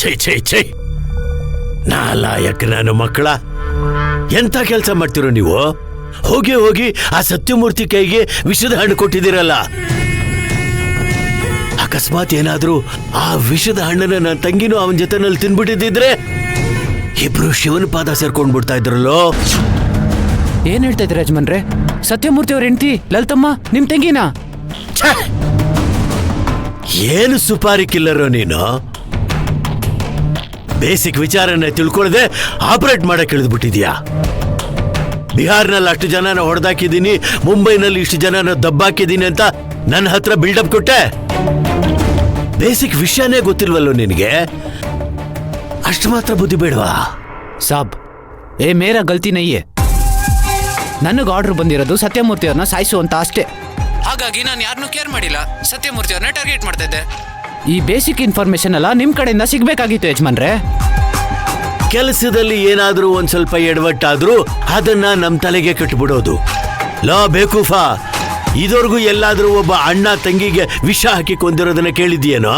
ಛೇ ನಾಲಾಯಕ್ ನಾನು ಮಕ್ಕಳ, ಎಂತ ಕೆಲಸ ಮಾಡ್ತಿರೋ ನೀವು? ಹೋಗಿ ಹೋಗಿ ಆ ಸತ್ಯಮೂರ್ತಿ ಕೈಗೆ ವಿಷದ ಹಣ್ಣು ಕೊಟ್ಟಿದ್ದೀರಲ್ಲ. ಅಕಸ್ಮಾತ್ ಏನಾದ್ರೂ ಆ ವಿಷದ ಹಣ್ಣನ್ನ ನನ್ನ ತಂಗಿನೂ ಅವನ ಜೊತೆನಲ್ಲಿ ತಿನ್ಬಿಟ್ಟಿದ್ರೆ ಇಬ್ರು ಶಿವನ ಪಾದ ಸೇರ್ಕೊಂಡ್ಬಿಡ್ತಾ ಇದ್ರಲ್ಲೋ. ಏನ್ ಹೇಳ್ತಾ ಇದ್ರಿ ಯಜಮಾನ್ರೆ? ಸತ್ಯಮೂರ್ತಿ ಅವ್ರ ಹೆಂಡತಿ ಲಲಿತಮ್ಮ ನಿಮ್ ತಂಗಿನಾ? ಏನು ಸುಪಾರಿ ಕಿಲ್ಲರೋ ನೀನು? ಬೇಸಿಕ್ ವಿಚಾರನ ತಿಳ್ಕೊಳ್ಳದೆ ಆಪರೇಟ್ ಮಾಡಕ್ ಇಳಿದ್ಬಿಟ್ಟಿದ್ಯಾ. ಬಿಹಾರ್ನಲ್ಲಿ ಅಷ್ಟು ಜನನ ಹೊಡೆದಾಕಿದ್ದೀನಿ, ಮುಂಬೈನಲ್ಲಿ ಇಷ್ಟು ಜನನ ದಬ್ಬಾಕಿದ್ದೀನಿ ಅಂತ ನನ್ನ ಹತ್ರ ಬಿಲ್ಡಪ್ ಕೊಟ್ಟೆ. ಬೇಸಿಕ್ ವಿಷಯನೇ ಗೊತ್ತಿಲ್ವಲ್ಲೋ ನಿನಗೆ? ಅಷ್ಟು ಮಾತ್ರ ಬುದ್ಧಿ ಬೇಡವಾ? ಸಾಬ್, ಏ ಮೇರಾ ಗಲ್ತಿ ನಯ್ಯೆ. ನನಗೆ ಆರ್ಡರ್ ಬಂದಿರೋದು ಸತ್ಯಮೂರ್ತಿ ಅವ್ರನ್ನ ಸಾಯಿಸು ಅಂತ ಅಷ್ಟೇ. ಹಾಗಾಗಿ ನಾನು ಯಾರನ್ನೂ ಕೇರ್ ಮಾಡಿಲ್ಲ, ಸತ್ಯಮೂರ್ತಿ ಅವ್ರನ್ನ ಟಾರ್ಗೆಟ್ ಮಾಡ್ತಾ ಇದ್ದೆ. ಈ ಬೇಸಿಕ್ ಇನ್ಫಾರ್ಮೇಶನ್ ಎಲ್ಲ ನಿಮ್ ಕಡೆಯಿಂದ ಸಿಗ್ಬೇಕಾಗಿತ್ತು ಯಜಮಾನ್ರೆ. ಕೆಲಸದಲ್ಲಿ ಏನಾದ್ರೂ ಒಂದ್ ಸ್ವಲ್ಪ ಎಡವಟ್ಟಾದ್ರೂ ಅದನ್ನ ನಮ್ ತಲೆಗೆ ಕಟ್ಬಿಡೋದು. ಲಾ ಬೇಕೂಫಾ, ಇದುವರೆಗೂ ಎಲ್ಲಾದ್ರೂ ಒಬ್ಬ ಅಣ್ಣ ತಂಗಿಗೆ ವಿಷ ಹಾಕಿ ಕೊಂದಿರೋದನ್ನ ಕೇಳಿದ್ಯೇನೋ?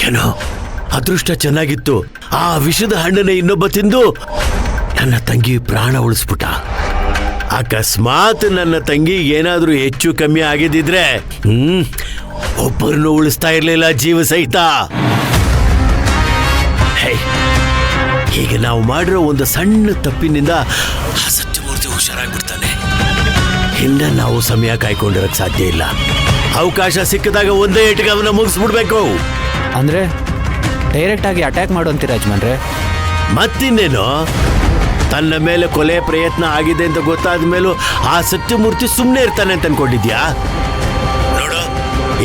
ಏನೋ ಅದೃಷ್ಟ ಚೆನ್ನಾಗಿತ್ತು, ಆ ವಿಷದ ಹಣ್ಣನ್ನ ಇನ್ನೊಬ್ಬ ತಿಂದು ನನ್ನ ತಂಗಿ ಪ್ರಾಣ ಉಳಿಸ್ಬಿಟ್ಟ. ಅಕಸ್ಮಾತ್ ನನ್ನ ತಂಗಿ ಏನಾದ್ರೂ ಹೆಚ್ಚು ಕಮ್ಮಿ ಆಗಿದ್ದಿದ್ರೆ ಒಬ್ಬರನ್ನು ಉಳಿಸ್ತಾ ಇರ್ಲಿಲ್ಲ, ಜೀವ ಸಹಿತ. ಹೀಗೆ ನಾವು ಮಾಡಿರೋ ಒಂದು ಸಣ್ಣ ತಪ್ಪಿನಿಂದ ಆ ಸತ್ಯಮೂರ್ತಿ ಹುಷಾರಾಗ್ಬಿಡ್ತಾನೆ. ಹಿಂದೆ ನಾವು ಸಮಯ ಕಾಯ್ಕೊಂಡಿರಕ್ ಸಾಧ್ಯ ಇಲ್ಲ. ಅವಕಾಶ ಸಿಕ್ಕಿದಾಗ ಒಂದೇ ಏಟಿಗೆ ಅವನ್ನ ಮುಗಿಸ್ಬಿಡ್ಬೇಕು. ಅಂದ್ರೆ ಡೈರೆಕ್ಟ್ ಆಗಿ ಅಟ್ಯಾಕ್ ಮಾಡುವಂತೀರ ಯಜಮಾನ್ರೆ? ಮತ್ತಿನ್ನೇನು, ತನ್ನ ಮೇಲೆ ಕೊಲೆ ಪ್ರಯತ್ನ ಆಗಿದೆ ಅಂತ ಗೊತ್ತಾದ ಮೇಲೂ ಆ ಸತ್ಯಮೂರ್ತಿ ಸುಮ್ಮನೆ ಇರ್ತಾನೆ ಅಂತ ಅನ್ಕೊಂಡಿದ್ಯಾ? ನೋಡು,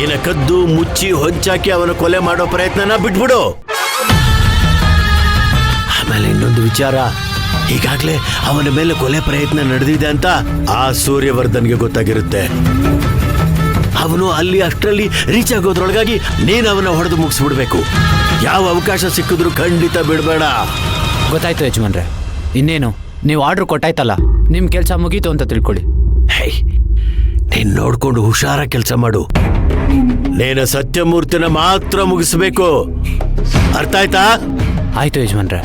ಏನ ಕದ್ದು ಮುಚ್ಚಿ ಹೊಂಚಾಕಿ ಅವನ ಕೊಲೆ ಮಾಡೋ ಪ್ರಯತ್ನನ ಬಿಟ್ಬಿಡು. ಆಮೇಲೆ ಇನ್ನೊಂದು ವಿಚಾರ, ಈಗಾಗ್ಲೇ ಅವನ ಮೇಲೆ ಕೊಲೆ ಪ್ರಯತ್ನ ನಡೆದಿದೆ ಅಂತ ಆ ಸೂರ್ಯವರ್ಧನ್ಗೆ ಗೊತ್ತಾಗಿರುತ್ತೆ. ಅವನು ಅಲ್ಲಿ ಅಷ್ಟರಲ್ಲಿ ರೀಚ್ ಆಗೋದ್ರೊಳಗಾಗಿ ನೀನು ಅವನ ಹೊಡೆದು ಮುಗಿಸ್ಬಿಡ್ಬೇಕು. ಯಾವ ಅವಕಾಶ ಸಿಕ್ಕಿದ್ರು ಖಂಡಿತ ಬಿಡಬೇಡ. ಗೊತ್ತಾಯ್ತು ಯಜಮಾನ್ರೆ. ಇನ್ನೇನು, ನೀವು ಆರ್ಡರ್ ಕೊಟ್ಟಾಯ್ತಲ್ಲ, ನಿಮ್ ಕೆಲಸ ಮುಗೀತು ಅಂತ ತಿಳ್ಕೊಳ್ಳಿ. ನೀನ್ ನೋಡ್ಕೊಂಡು ಹುಷಾರ ಕೆಲಸ ಮಾಡು. ನೀನು ಸತ್ಯಮೂರ್ತಿನ ಮಾತ್ರ ಮುಗಿಸ್ಬೇಕು, ಅರ್ಥ ಆಯ್ತಾ? ಆಯ್ತು ಯಜಮಾನ್ರೆ.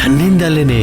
ನನ್ನಿಂದಲೇನೆ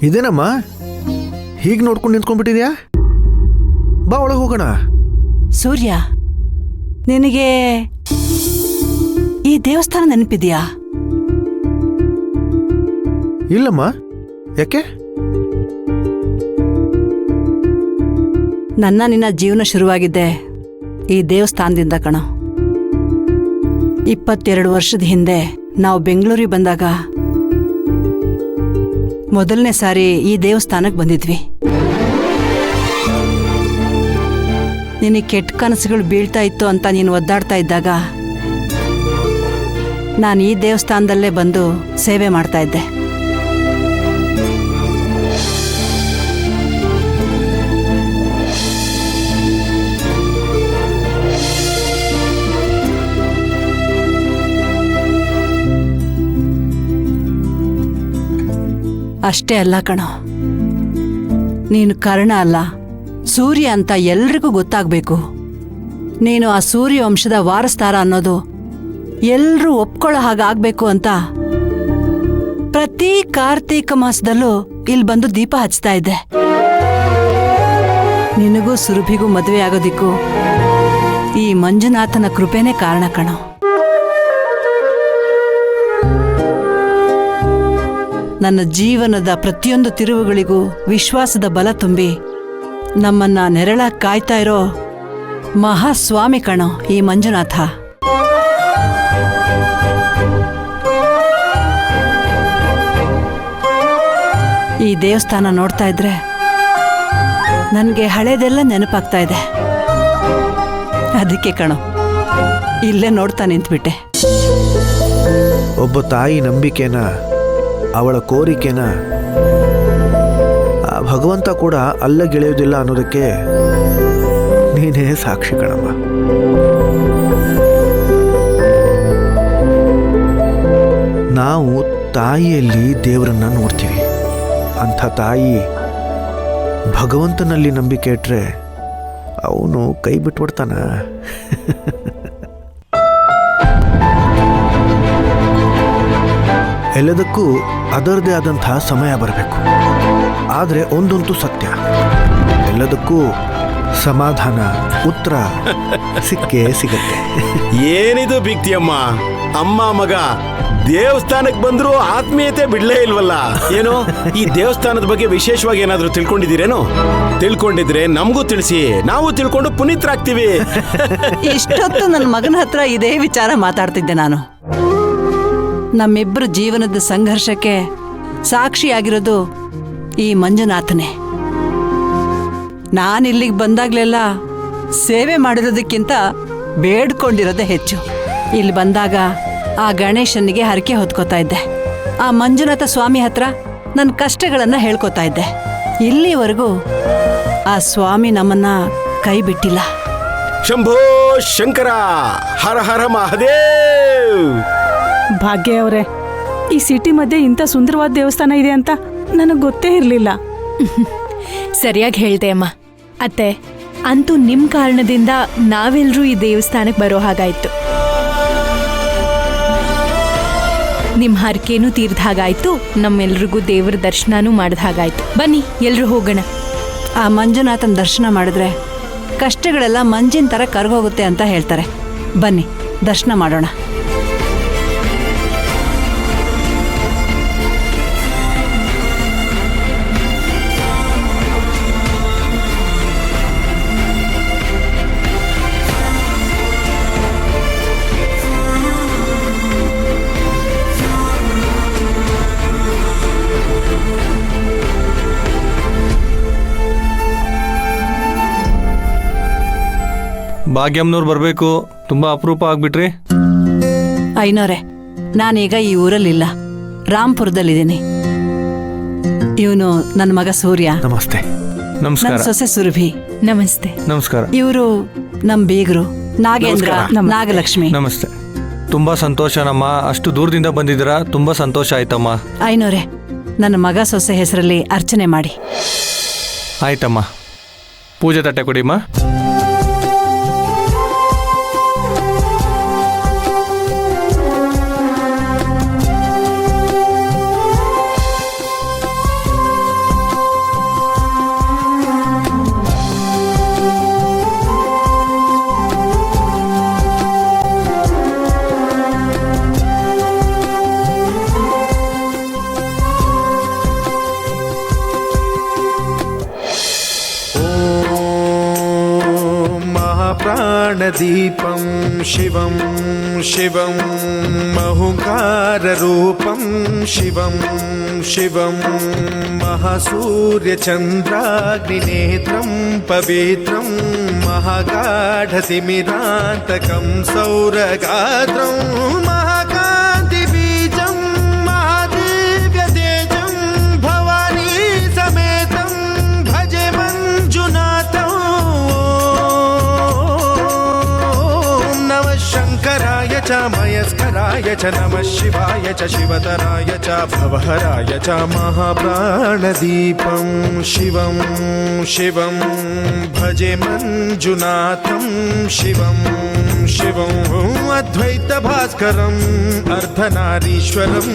ಇದೇನಮ್ಮ ಹೀಗೆ ನೋಡ್ಕೊಂಡು ನಿಂತ್ಕೊಂಡ್ಬಿಟ್ಟಿದ್ಯಾ? ಬಾ ಒಳಗೆ ಹೋಗೋಣ. ಸೂರ್ಯ, ನಿನಗೆ ಈ ದೇವಸ್ಥಾನ ನೆನಪಿದ್ಯಾ? ಇಲ್ಲಮ್ಮ, ಯಾಕೆ? ನಿನ್ನ ಜೀವನ ಶುರುವಾಗಿದ್ದೆ ಈ ದೇವಸ್ಥಾನದಿಂದ ಕಣೋ. 22 ವರ್ಷದ ಹಿಂದೆ ನಾವು ಬೆಂಗಳೂರಿಗೆ ಬಂದಾಗ ಮೊದಲನೇ ಸಾರಿ ಈ ದೇವಸ್ಥಾನಕ್ಕೆ ಬಂದಿದ್ವಿ. ನಿನಗೆ ಕೆಟ್ಟ ಕನಸುಗಳು ಬೀಳ್ತಾ ಇತ್ತು ಅಂತ ನೀನು ಒದ್ದಾಡ್ತಾ ಇದ್ದಾಗ ನಾನು ಈ ದೇವಸ್ಥಾನದಲ್ಲೇ ಬಂದು ಸೇವೆ ಮಾಡ್ತಾ ಇದ್ದೆ. ಅಷ್ಟೇ ಅಲ್ಲ ಕಣೋ, ನೀನು ಕರ್ಣ ಅಲ್ಲ, ಸೂರ್ಯ ಅಂತ ಎಲ್ರಿಗೂ ಗೊತ್ತಾಗಬೇಕು. ನೀನು ಆ ಸೂರ್ಯ ವಂಶದ ವಾರಸ್ದಾರ ಅನ್ನೋದು ಎಲ್ರೂ ಒಪ್ಕೊಳ್ಳೋ ಹಾಗಾಗಬೇಕು ಅಂತ ಪ್ರತಿ ಕಾರ್ತೀಕ ಮಾಸದಲ್ಲೂ ಇಲ್ಲಿ ಬಂದು ದೀಪ ಹಚ್ತಾ ಇದ್ದೆ. ನಿನಗೂ ಸುರಭಿಗೂ ಮದುವೆ ಆಗೋದಿಕ್ಕೂ ಈ ಮಂಜುನಾಥನ ಕೃಪೆನೇ ಕಾರಣ ಕಣೋ. ನನ್ನ ಜೀವನದ ಪ್ರತಿಯೊಂದು ತಿರುವುಗಳಿಗೂ ವಿಶ್ವಾಸದ ಬಲ ತುಂಬಿ ನಮ್ಮನ್ನ ನೆರಳಾಗಿ ಕಾಯ್ತಾ ಇರೋ ಮಹಾಸ್ವಾಮಿ ಕಣೋ ಈ ಮಂಜುನಾಥ. ಈ ದೇವಸ್ಥಾನ ನೋಡ್ತಾ ಇದ್ರೆ ನನಗೆ ಹಳೇದೆಲ್ಲ ನೆನಪಾಗ್ತಾ ಇದೆ. ಅದಕ್ಕೆ ಕಣೋ ಇಲ್ಲೇ ನೋಡ್ತಾ ನಿಂತ್ಬಿಟ್ಟೆ. ಒಬ್ಬ ತಾಯಿ ನಂಬಿಕೆನ, ಅವಳ ಕೋರಿಕೆನ ಆ ಭಗವಂತ ಕೂಡ ಅಲ್ಲಗೆಳೆಯೋದಿಲ್ಲ ಅನ್ನೋದಕ್ಕೆ ನೀನೇ ಸಾಕ್ಷಿ ಕಣಮ್ಮ. ನಾವು ತಾಯಿಯಲ್ಲಿ ದೇವರನ್ನ ನೋಡ್ತೀವಿ. ಅಂಥ ತಾಯಿ ಭಗವಂತನಲ್ಲಿ ನಂಬಿಕೆ ಇಟ್ರೆ ಅವನು ಕೈ ಬಿಟ್ಬಿಡ್ತಾನ. ಎಲ್ಲದಕ್ಕೂ ಅದರದೇ ಆದಂಥ ಸಮಯ ಬರಬೇಕು. ಆದರೆ ಒಂದಂತೂ ಸತ್ಯ, ಎಲ್ಲದಕ್ಕೂ ಸಮಾಧಾನ, ಉತ್ತರ ಸಿಕ್ಕೇ ಸಿಗತ್ತೆ. ಏನಿದು ಬಿಕ್ತಿಯಮ್ಮ, ಅಮ್ಮ ಮಗ ದೇವಸ್ಥಾನಕ್ಕೆ ಬಂದ್ರು ಆತ್ಮೀಯತೆ ಬಿಡ್ಲೇ ಇಲ್ವಲ್ಲ. ಏನು ಈ ದೇವಸ್ಥಾನದ ಬಗ್ಗೆ ವಿಶೇಷವಾಗಿ ಏನಾದ್ರೂ ತಿಳ್ಕೊಂಡಿದ್ದೀರೇನೋ? ತಿಳ್ಕೊಂಡಿದ್ರೆ ನಮಗೂ ತಿಳಿಸಿ, ನಾವು ತಿಳ್ಕೊಂಡು ಪುನೀತರಾಗ್ತೀವಿ. ಇಷ್ಟೊತ್ತು ನನ್ನ ಮಗನ ಹತ್ರ ಇದೇ ವಿಚಾರ ಮಾತಾಡ್ತಿದ್ದೆ ನಾನು. ನಮ್ಮಿಬ್ಬರು ಜೀವನದ ಸಂಘರ್ಷಕ್ಕೆ ಸಾಕ್ಷಿಯಾಗಿರೋದು ಈ ಮಂಜುನಾಥನೇ. ನಾನಿಲ್ಲಿಗೆ ಬಂದಾಗ್ಲೆಲ್ಲ ಸೇವೆ ಮಾಡಿರೋದಕ್ಕಿಂತ ಬೇಡ್ಕೊಂಡಿರೋದೇ ಹೆಚ್ಚು. ಇಲ್ಲಿ ಬಂದಾಗ ಆ ಗಣೇಶನಿಗೆ ಹರಕೆ ಹೊತ್ಕೋತಾ ಇದ್ದೆ. ಆ ಮಂಜುನಾಥ ಸ್ವಾಮಿ ಹತ್ರ ನನ್ನ ಕಷ್ಟಗಳನ್ನ ಹೇಳ್ಕೊತಾ ಇದ್ದೆ. ಇಲ್ಲಿವರೆಗೂ ಆ ಸ್ವಾಮಿ ನಮ್ಮನ್ನ ಕೈ ಬಿಟ್ಟಿಲ್ಲ. ಶಂಭೋ ಶಂಕರ, ಹರ ಹರ ಮಹಾದೇವ್. ಭಾಗ್ಯ ಅವರೇ, ಈ ಸಿಟಿ ಮಧ್ಯೆ ಇಂಥ ಸುಂದರವಾದ ದೇವಸ್ಥಾನ ಇದೆ ಅಂತ ನನಗೆ ಗೊತ್ತೇ ಇರಲಿಲ್ಲ. ಸರಿಯಾಗಿ ಹೇಳ್ದೆ ಅಮ್ಮ. ಅತ್ತೆ, ಅಂತೂ ನಿಮ್ಮ ಕಾರಣದಿಂದ ನಾವೆಲ್ಲರೂ ಈ ದೇವಸ್ಥಾನಕ್ಕೆ ಬರೋ ಹಾಗಾಯ್ತು. ನಿಮ್ಮ ಹರಕೆನೂ ತೀರ್ದ ಹಾಗಾಯ್ತು, ನಮ್ಮೆಲ್ರಿಗೂ ದೇವರ ದರ್ಶನನೂ ಮಾಡಿದ ಹಾಗಾಯ್ತು. ಬನ್ನಿ ಎಲ್ರೂ ಹೋಗೋಣ. ಆ ಮಂಜುನಾಥನ ದರ್ಶನ ಮಾಡಿದ್ರೆ ಕಷ್ಟಗಳೆಲ್ಲ ಮಂಜಿನ ಥರ ಕರ್ಗೋಗುತ್ತೆ ಅಂತ ಹೇಳ್ತಾರೆ. ಬನ್ನಿ ದರ್ಶನ ಮಾಡೋಣ. ಭಾಗ್ಯಮ್ನವ್ರು ಬರಬೇಕು, ತುಂಬಾ ಅಪರೂಪ ಆಗ್ಬಿಟ್ರಿ. ಐನೋರೆ, ನಾನೀಗ ಈ ಊರಲ್ಲಿಲ್ಲ, ರಾಂಪುರದಲ್ಲಿದ್ದೀನಿ. ಇವನು ನನ್ನ ಮಗ ಸೂರ್ಯ. ನಮಸ್ತೆ. ನಮಸ್ಕಾರ. ನನ್ನ ಸೊಸೆ ಸುರಭಿ. ನಮಸ್ತೆ. ನಮಸ್ಕಾರ. ಇವರು ನಮ್ಮ ಬೀಗರು ನಾಗೇಂದ್ರ, ನಾಗಲಕ್ಷ್ಮಿ. ನಮಸ್ತೆ. ತುಂಬಾ ಸಂತೋಷ ನಮ್ಮ, ಅಷ್ಟು ದೂರದಿಂದ ಬಂದಿದ್ದೀರಾ, ತುಂಬಾ ಸಂತೋಷ ಆಯ್ತಮ್ಮ. ಐನೋರೆ, ನನ್ನ ಮಗ ಸೊಸೆ ಹೆಸರಲ್ಲಿ ಅರ್ಚನೆ ಮಾಡಿ. ಆಯ್ತಮ್ಮ, ಪೂಜೆ ತಟ್ಟೆ ಕೊಡಿಮ್ಮ. प्राणदीपं शिवं शिवं महुकाररूपं शिवं शिवं महासूर्यचन्द्राग्निनेत्रं पवित्रं महागाढतिमिरान्तकं सौरगात्रं महाकान्तिबीजं महादिव्यतेजं भवानी समेतं भजे मञ्जुनाथं। शङ्कराय च मयस्कराय च नमः शिवाय च शिवतराय च भवहराय च महाप्राणदीपं शिवं शिवं भजे मञ्जुनाथं शिवं शिवं अद्वैतभास्करम् अर्धनारीश्वरम्